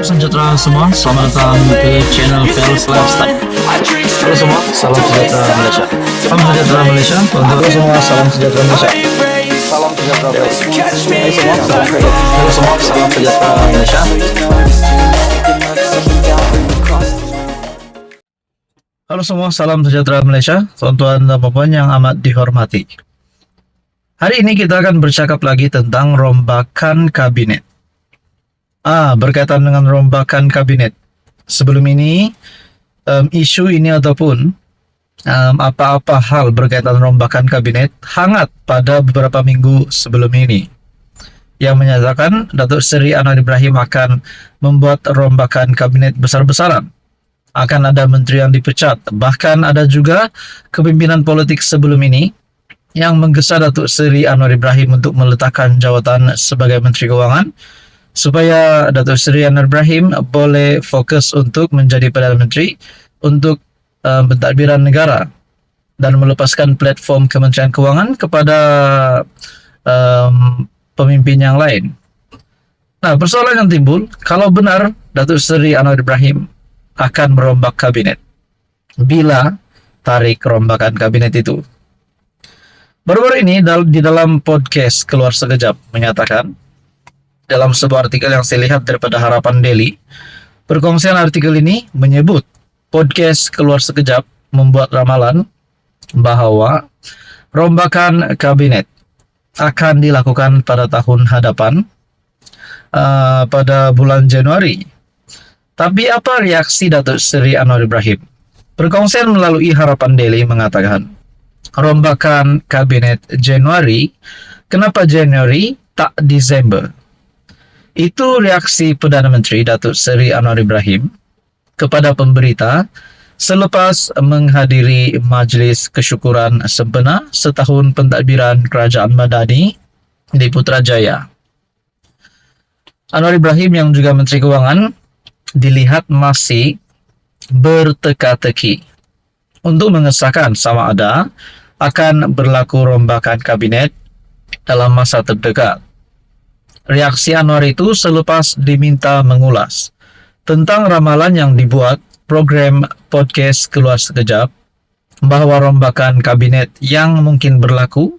Sejahtera semua, selamat datang ke channel Fels Lifestyle. Halo semua, salam sejahtera Malaysia. Salam sejahtera Malaysia. Halo semua, salam sejahtera Malaysia. Salam sejahtera Malaysia. Halo semua, salam sejahtera Malaysia. Halo semua, salam sejahtera Malaysia. Tuan-tuan dan puan yang amat dihormati. Hari ini kita akan bercakap lagi tentang rombakan kabinet. Berkaitan dengan rombakan kabinet. Sebelum ini, isu ini ataupun apa-apa hal berkaitan rombakan kabinet hangat pada beberapa minggu sebelum ini, yang menyatakan Datuk Seri Anwar Ibrahim akan membuat rombakan kabinet besar-besaran. Akan ada menteri yang dipecat. Bahkan ada juga kepimpinan politik sebelum ini yang menggesa Datuk Seri Anwar Ibrahim untuk meletakkan jawatan sebagai Menteri Kewangan, supaya Datuk Seri Anwar Ibrahim boleh fokus untuk menjadi Perdana Menteri untuk pentadbiran negara dan melepaskan platform Kementerian Kewangan kepada pemimpin yang lain. Nah, persoalan yang timbul, kalau benar Datuk Seri Anwar Ibrahim akan merombak kabinet, bila tarik rombakan kabinet itu? Baru-baru ini di dalam podcast Keluar Sekejap menyatakan, dalam sebuah artikel yang saya lihat daripada Harapan Daily, perkongsian artikel ini menyebut podcast Keluar Sekejap membuat ramalan bahawa rombakan kabinet akan dilakukan pada tahun hadapan, pada bulan Januari. Tapi apa reaksi Datuk Seri Anwar Ibrahim? Perkongsian melalui Harapan Daily mengatakan, rombakan kabinet Januari, kenapa Januari tak Disember? Itu reaksi Perdana Menteri Datuk Seri Anwar Ibrahim kepada pemberita selepas menghadiri Majlis Kesyukuran sempena setahun pentadbiran Kerajaan Madani di Putrajaya. Anwar Ibrahim yang juga Menteri Kewangan dilihat masih berteka-teki untuk mengesahkan sama ada akan berlaku rombakan kabinet dalam masa terdekat. Reaksi Anwar itu selepas diminta mengulas tentang ramalan yang dibuat program podcast Keluar Sekejap bahawa rombakan kabinet yang mungkin berlaku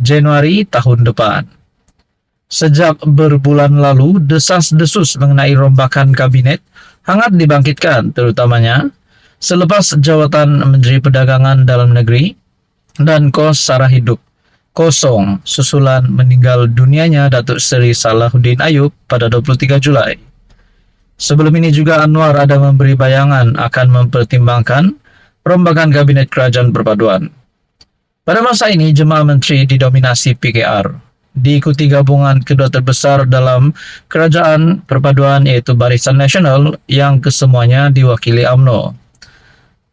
Januari tahun depan. Sejak berbulan lalu, desas-desus mengenai rombakan kabinet hangat dibangkitkan, terutamanya selepas jawatan Menteri Perdagangan Dalam Negeri dan Kos Sara Hidup kosong susulan meninggal dunianya Datuk Seri Salahuddin Ayub pada 23 Julai. Sebelum ini juga Anwar ada memberi bayangan akan mempertimbangkan rombakan Kabinet Kerajaan Perpaduan. Pada masa ini, jemaah menteri didominasi PKR, diikuti gabungan kedua terbesar dalam Kerajaan Perpaduan iaitu Barisan Nasional yang kesemuanya diwakili UMNO.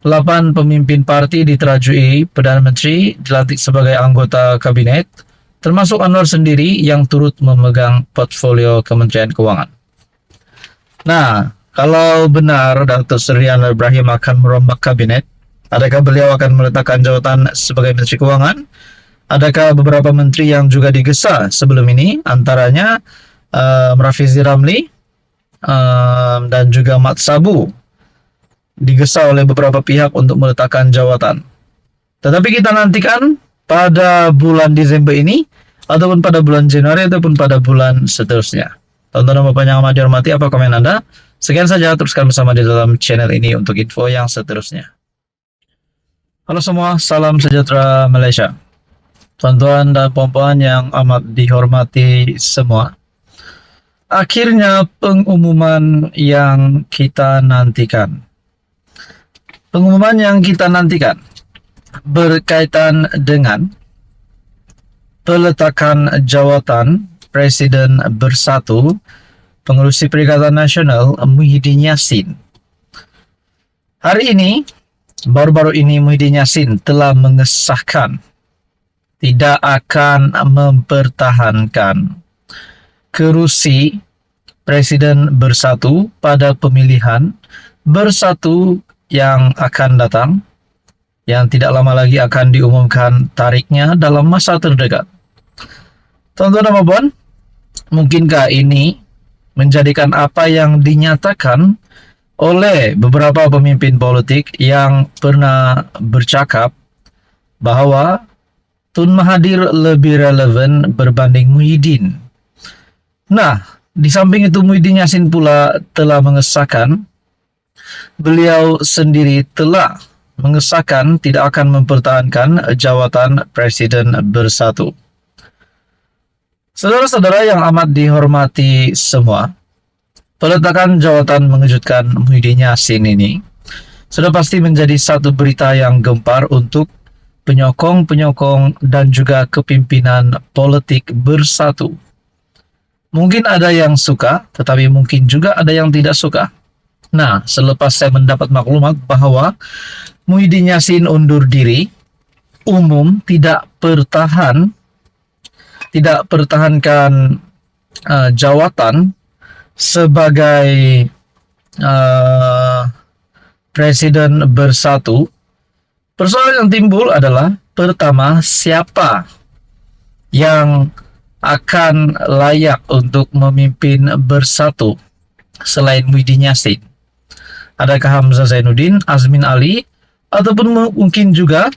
8 pemimpin parti diterajui Perdana Menteri dilantik sebagai anggota kabinet, termasuk Anwar sendiri yang turut memegang portfolio Kementerian Kewangan. Nah, kalau benar Datuk Seri Anwar Ibrahim akan merombak kabinet, adakah beliau akan meletakkan jawatan sebagai Menteri Kewangan? Adakah beberapa menteri yang juga digesa sebelum ini, antaranya Rafizi Ramli dan juga Mat Sabu, digesa oleh beberapa pihak untuk meletakkan jawatan. Tetapi kita nantikan pada bulan Desember ini, ataupun pada bulan Januari, ataupun pada bulan seterusnya. Tonton dan Bapak yang amat dihormati, apa komen Anda? Sekian saja, teruskan bersama di dalam channel ini untuk info yang seterusnya. Halo semua, salam sejahtera Malaysia. Tuan-tuan dan puan-puan yang amat dihormati semua. Akhirnya pengumuman yang kita nantikan. Pengumuman yang kita nantikan berkaitan dengan peletakan jawatan Presiden Bersatu Pengerusi Perikatan Nasional Muhyiddin Yassin. Hari ini, baru-baru ini Muhyiddin Yassin telah mengesahkan tidak akan mempertahankan kerusi Presiden Bersatu pada pemilihan Bersatu yang akan datang, yang tidak lama lagi akan diumumkan tariknya dalam masa terdekat. Tuan-tuan dan puan, mungkinkah ini menjadikan apa yang dinyatakan oleh beberapa pemimpin politik yang pernah bercakap bahwa Tun Mahathir lebih relevan berbanding Muhyiddin. Nah, di samping itu Muhyiddin Yassin pula telah mengesahkan, beliau sendiri telah mengesahkan tidak akan mempertahankan jawatan Presiden Bersatu. Saudara-saudara yang amat dihormati semua, peletakan jawatan mengejutkan Muhyiddin Yassin ini sudah pasti menjadi satu berita yang gempar untuk penyokong-penyokong dan juga kepimpinan politik Bersatu. Mungkin ada yang suka, tetapi mungkin juga ada yang tidak suka. Nah, selepas saya mendapat maklumat bahwa Muhyiddin Yassin undur diri, umum tidak pertahankan jawatan sebagai Presiden Bersatu, persoalan yang timbul adalah pertama, siapa yang akan layak untuk memimpin Bersatu selain Muhyiddin Yassin? Adakah Hamzah Zainuddin, Azmin Ali, ataupun mungkin juga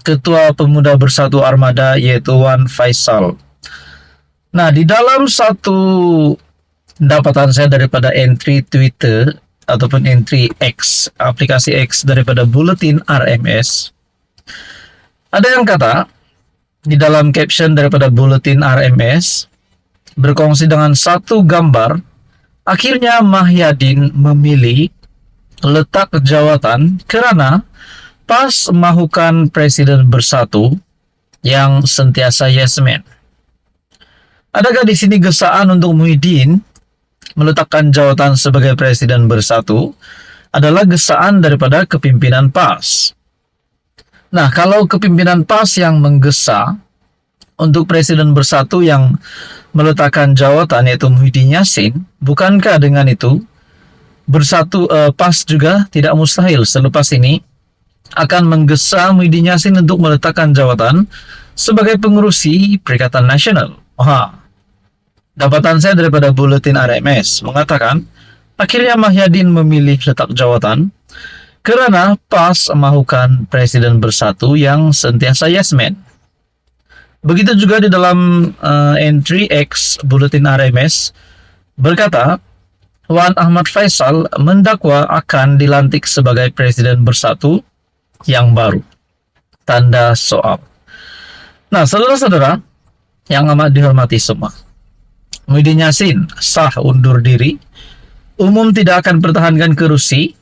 Ketua Pemuda Bersatu Armada yaitu Wan Faisal? Nah, di dalam satu dapatan saya daripada entry Twitter ataupun entry X, aplikasi X daripada Buletin RMS, ada yang kata di dalam caption daripada Buletin RMS berkongsi dengan satu gambar, akhirnya Mahyadin memilih letak jawatan karena pas mahukan Presiden Bersatu yang sentiasa yes man. Adakah di sini gesaan untuk Muhyiddin meletakkan jawatan sebagai Presiden Bersatu adalah gesaan daripada kepimpinan PAS? Nah, kalau kepimpinan PAS yang menggesa untuk Presiden Bersatu yang meletakkan jawatan yaitu Muhyiddin Yassin, bukankah dengan itu Bersatu PAS juga tidak mustahil selepas ini akan menggesa Muhyiddin Yassin untuk meletakkan jawatan sebagai pengurusi Perikatan Nasional? Dapatan saya daripada Buletin RMS mengatakan akhirnya Mahyadin memilih letak jawatan karena PAS mahukan Presiden Bersatu yang sentiasa yes man. Begitu juga di dalam entry X Buletin RMS berkata Wan Ahmad Faisal mendakwa akan dilantik sebagai Presiden Bersatu yang baru. Tanda soal. Nah, saudara-saudara yang amat dihormati semua, Muhyiddin Yassin sah undur diri, umum tidak akan pertahankan kursi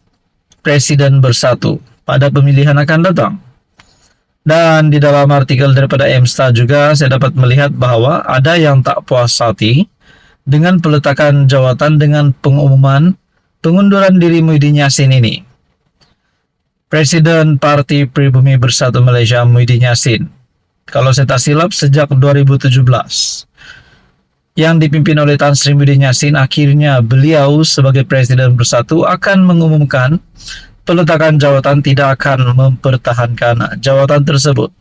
Presiden Bersatu pada pemilihan akan datang. Dan di dalam artikel daripada Emsta juga saya dapat melihat bahwa ada yang tak puas hati dengan peletakan jawatan dengan pengumuman pengunduran diri Muhyiddin Yassin ini. Presiden Parti Pribumi Bersatu Malaysia Muhyiddin Yassin, kalau saya tak silap sejak 2017, yang dipimpin oleh Tan Sri Muhyiddin Yassin, akhirnya beliau sebagai Presiden Bersatu akan mengumumkan peletakan jawatan tidak akan mempertahankan jawatan tersebut.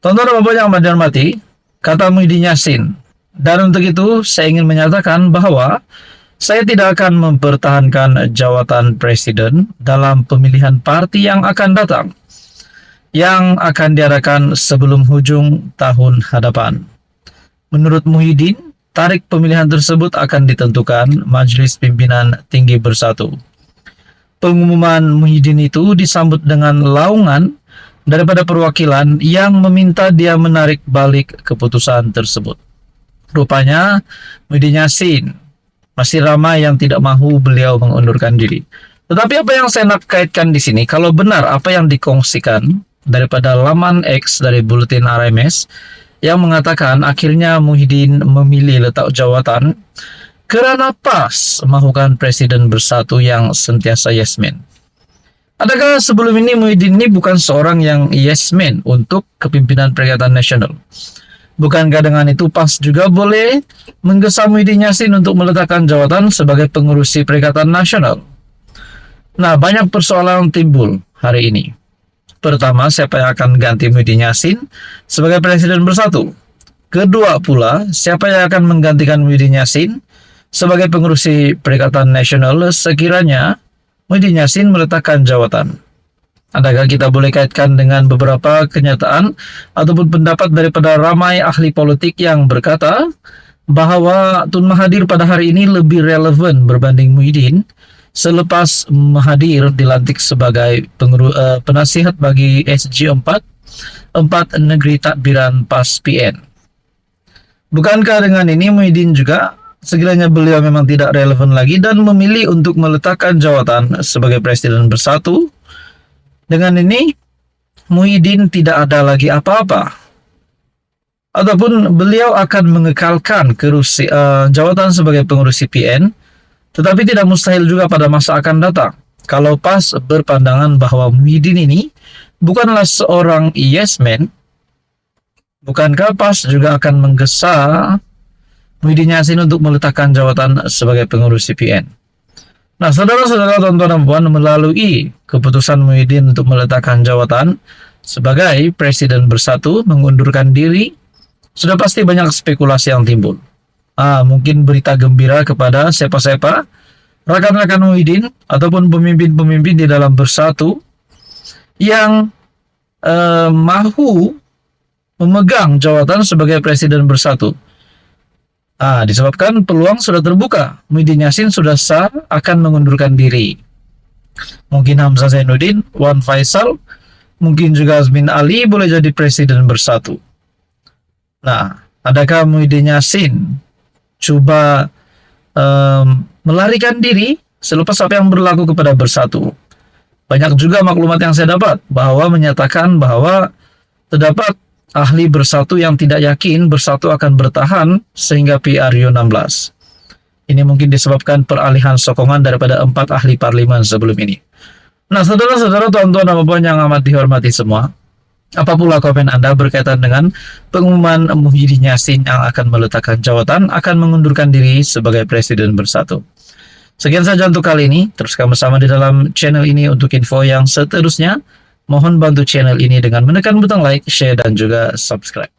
Tonton Bapak yang amat dihormati, kata Muhyiddin Yassin, dan untuk itu saya ingin menyatakan bahwa saya tidak akan mempertahankan jawatan Presiden dalam pemilihan parti yang akan datang, yang akan diadakan sebelum hujung tahun hadapan. Menurut Muhyiddin, tarikh pemilihan tersebut akan ditentukan Majelis Pimpinan Tinggi Bersatu. Pengumuman Muhyiddin itu disambut dengan laungan daripada perwakilan yang meminta dia menarik balik keputusan tersebut. Rupanya Muhyiddin Yassin masih ramai yang tidak mahu beliau mengundurkan diri. Tetapi apa yang saya nak kaitkan di sini, kalau benar apa yang dikongsikan daripada laman X dari Buletin RMS yang mengatakan akhirnya Muhyiddin memilih letak jawatan karena PAS mahukan Presiden Bersatu yang sentiasa yes man. Adakah sebelum ini Muhyiddin ini bukan seorang yang yes man untuk kepimpinan Perikatan Nasional? Bukankah dengan itu PAS juga boleh menggesa Muhyiddin Yassin untuk meletakkan jawatan sebagai pengurusi Perikatan Nasional? Nah, banyak persoalan timbul hari ini. Pertama, siapa yang akan ganti Muhyiddin Yassin sebagai Presiden Bersatu? Kedua pula, siapa yang akan menggantikan Muhyiddin Yassin sebagai pengurus Perikatan Nasional sekiranya Muhyiddin Yassin meletakkan jawatan? Adakah kita boleh kaitkan dengan beberapa kenyataan ataupun pendapat daripada ramai ahli politik yang berkata bahwa Tun Mahathir pada hari ini lebih relevan berbanding Muhyiddin selepas Mahathir dilantik sebagai penasihat bagi SG4, Empat Negeri Tadbiran PAS PN. Bukankah dengan ini Muhyiddin juga sekiranya beliau memang tidak relevan lagi dan memilih untuk meletakkan jawatan sebagai Presiden Bersatu, dengan ini Muhyiddin tidak ada lagi apa-apa, ataupun beliau akan mengekalkan jawatan sebagai pengurus PN, tetapi tidak mustahil juga pada masa akan datang kalau PAS berpandangan bahwa Muhyiddin ini bukanlah seorang yes man. Bukankah PAS juga akan menggesa Muhyiddin Yassin untuk meletakkan jawatan sebagai pengurus PN? Nah, saudara-saudara, tuan-tuan dan puan, melalui keputusan Muhyiddin untuk meletakkan jawatan sebagai Presiden Bersatu, mengundurkan diri, sudah pasti banyak spekulasi yang timbul. Mungkin berita gembira kepada siapa-siapa, rakan-rakan Muhyiddin ataupun pemimpin-pemimpin di dalam Bersatu yang mahu memegang jawatan sebagai Presiden Bersatu. Disebabkan peluang sudah terbuka. Muhyiddin Yassin sudah sah akan mengundurkan diri. Mungkin Hamzah Zainuddin, Wan Faisal, mungkin juga Azmin Ali boleh jadi Presiden Bersatu. Nah, adakah Muhyiddin Yassin coba melarikan diri selepas apa yang berlaku kepada Bersatu? Banyak juga maklumat yang saya dapat bahwa menyatakan bahwa terdapat ahli Bersatu yang tidak yakin Bersatu akan bertahan sehingga PRU16. Ini mungkin disebabkan peralihan sokongan daripada 4 ahli parlimen sebelum ini. Nah, saudara-saudara, tuan-tuan dan puan yang amat dihormati semua, apa pula komen Anda berkaitan dengan pengumuman Muhyiddin Yassin yang akan meletakkan jawatan akan mengundurkan diri sebagai Presiden Bersatu? Sekian saja untuk kali ini. Teruskan bersama di dalam channel ini untuk info yang seterusnya. Mohon bantu channel ini dengan menekan butang like, share, dan juga subscribe.